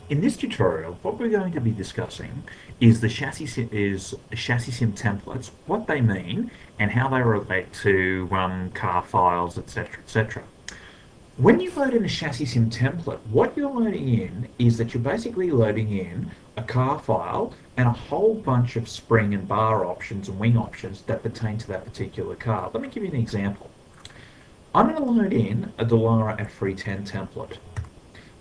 In this tutorial, what we're going to be discussing is ChassisSim templates, what they mean, and how they relate to car files, etc., etc. When you load in a ChassisSim template, what you're loading in is that you're basically loading in a car file and a whole bunch of spring and bar options and wing options that pertain to that particular car. Let me give you an example. I'm going to load in a Dallara F310 template.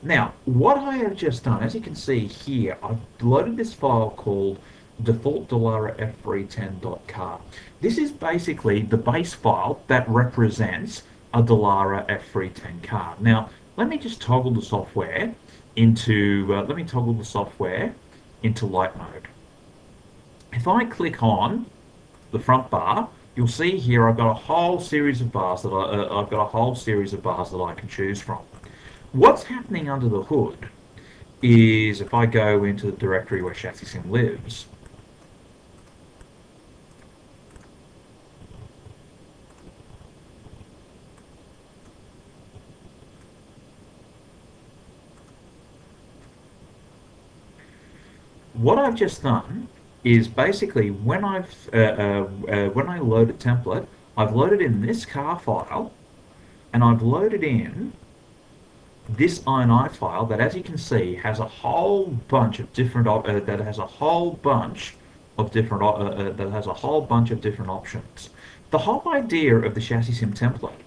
Now, what I have just done, as you can see here, I've loaded this file called default Dallara f310.car. This is basically the base file that represents a Dallara F310 car. Now, let me just toggle the software into light mode. If I click on the front bar, you'll see here I've got a whole series of bars that I can choose from. What's happening under the hood is if I go into the directory where ChassisSim lives, what I've just done is basically when I load a template, I've loaded in this car file and I've loaded in this INI file that, as you can see, has a whole bunch of different options. That has a whole bunch of different options. The whole idea of the ChassisSim template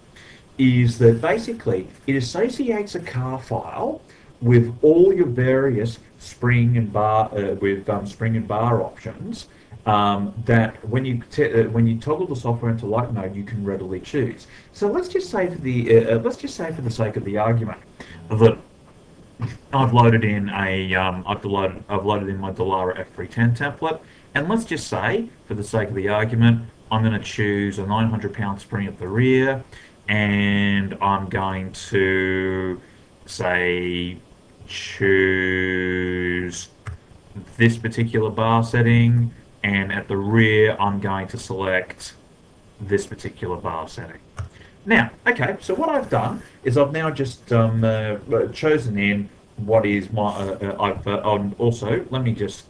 is that basically it associates a car file with all your various spring and bar options that when you toggle the software into light mode, you can readily choose. So let's just say for the sake of the argument that I've loaded in my Dallara F310 template, and let's just say for the sake of the argument, I'm going to choose a 900-pound spring at the rear, and I'm going to say choose this particular bar setting, and at the rear I'm going to select this particular bar setting. Now, okay, so what I've done is I've now just chosen in what is my. Also, let me just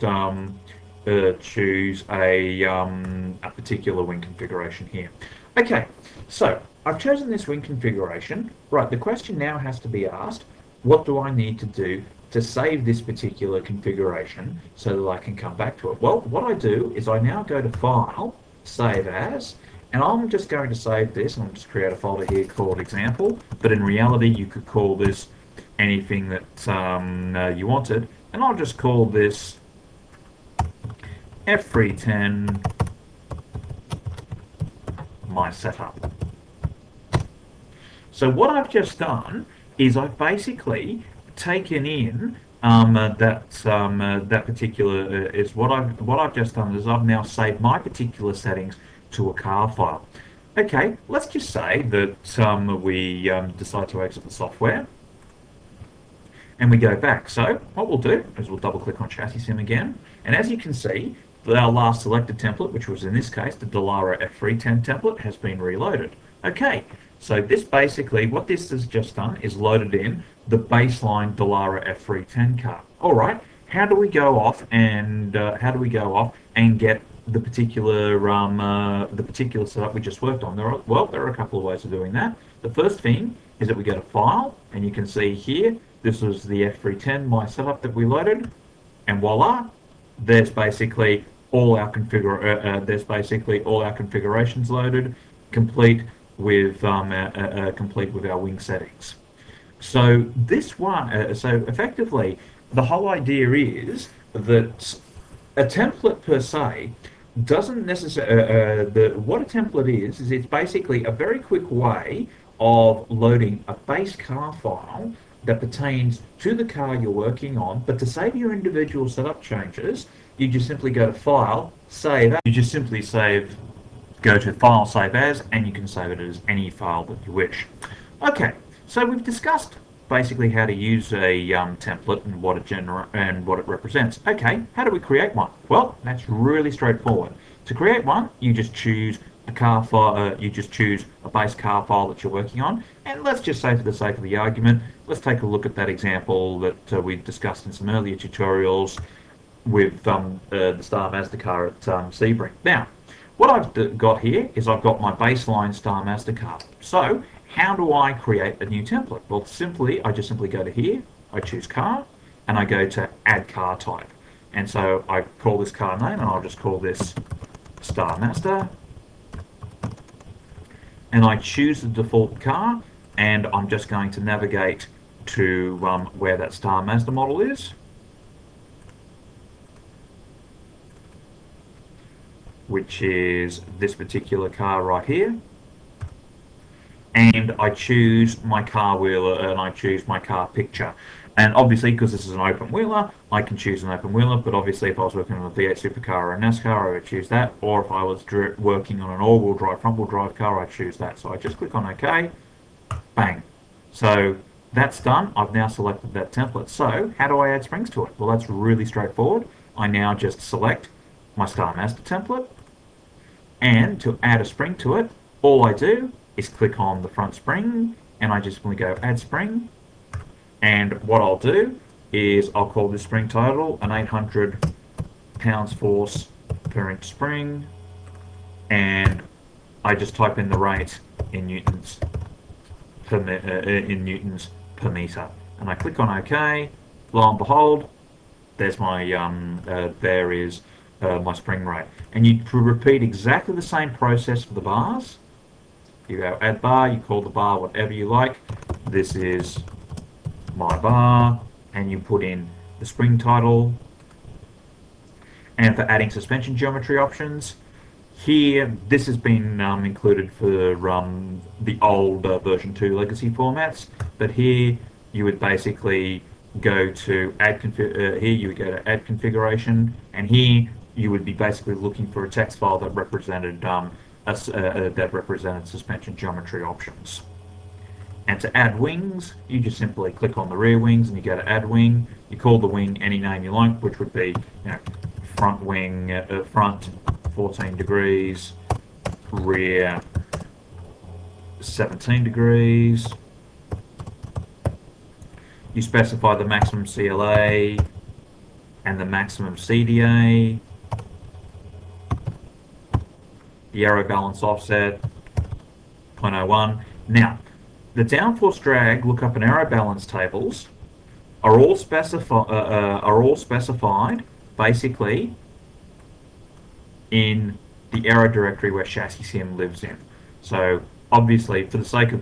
choose a particular wing configuration here. Okay, so I've chosen this wing configuration. Right, the question now has to be asked: what do I need to do to save this particular configuration so that I can come back to it? Well, what I do is I now go to File, Save As, and I'm just going to save this, and I'll just create a folder here called Example, but in reality you could call this anything that you wanted, and I'll just call this F310 My Setup. So what I've just done is I've basically taken in that particular is what I've just done is I've now saved my particular settings to a car file. Okay, let's just say that we decide to exit the software and we go back. So what we'll do is we'll double click on ChassisSim again, and as you can see, our last selected template, which was in this case the Dallara F310 template, has been reloaded. Okay, so this basically, what this has just done is loaded in the baseline Dallara F310 car. All right, how do we go off and get the particular setup we just worked on? There are a couple of ways of doing that. The first thing is that we go to File, and you can see here this was the F310 My Setup that we loaded, and voila, there's basically all our configurations loaded, complete with our wing settings. So this one, so effectively, the whole idea is that a template per se doesn't necessarily. What a template is it's basically a very quick way of loading a base car file that pertains to the car you're working on. But to save your individual setup changes, you just simply go to File, Save. Go to File, Save As, and you can save it as any file that you wish. Okay, so we've discussed basically how to use a template and what it represents. Okay, how do we create one? Well, that's really straightforward. To create one, you just choose a car file. You just choose a base car file that you're working on, and let's just say, for the sake of the argument, let's take a look at that example that we discussed in some earlier tutorials with the Star Mazda car at Sebring. Now, what I've got here is I've got my baseline Star Mazda car. So, how do I create a new template? Well, I just simply go to here, I choose car, and I go to add car type. And so I call this car name, and I'll just call this Star Mazda. And I choose the default car, and I'm just going to navigate to where that Star Mazda model is, which is this particular car right here. And I choose my car wheeler, and I choose my car picture. And obviously, because this is an open wheeler, I can choose an open wheeler, but obviously if I was working on a V8 supercar or a NASCAR, I would choose that. Or if I was working on an all-wheel drive, front-wheel drive car, I'd choose that. So I just click on OK, bang. So that's done. I've now selected that template. So how do I add springs to it? Well, that's really straightforward. I now just select my Star Mazda template, and to add a spring to it, all I do is click on the front spring, and I just simply go add spring. And what I'll do is I'll call this spring title an 800 pounds force per inch spring, and I just type in the rate in newtons per meter, and I click on OK. Lo and behold, there's my there is my spring rate. And you repeat exactly the same process for the bars. You go add bar, you call the bar whatever you like. This is my bar, and you put in the spring title. And for adding suspension geometry options, here this has been included for the old version 2 legacy formats, but here you would basically go to add here you would go to add configuration, and here you would be basically looking for a text file that represented suspension geometry options. And to add wings, you just simply click on the rear wings and you go to add wing. You call the wing any name you like, which would be, front wing, front 14 degrees, rear 17 degrees. You specify the maximum CLA and the maximum CDA, the aero balance offset, 0.01. Now, the downforce drag lookup and aero balance tables are all specified basically in the aero directory where ChassisSim lives in. So obviously, for the sake of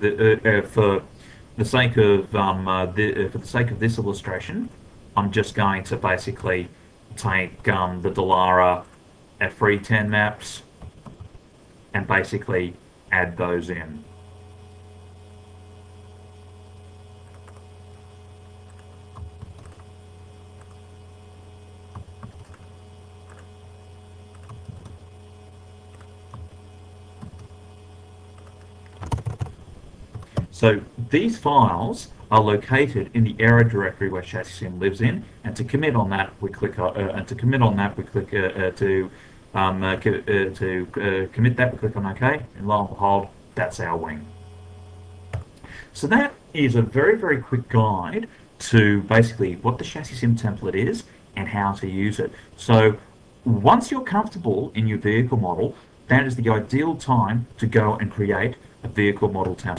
this illustration, I'm just going to basically take the Dallara F310 maps and basically add those in. So these files are located in the aero directory where ChassisSim lives in, and to commit on that we click to commit that we click on OK, and lo and behold, that's our wing. So that is a very, very quick guide to basically what the ChassisSim template is and how to use it. So once you're comfortable in your vehicle model, that is the ideal time to go and create a vehicle model template.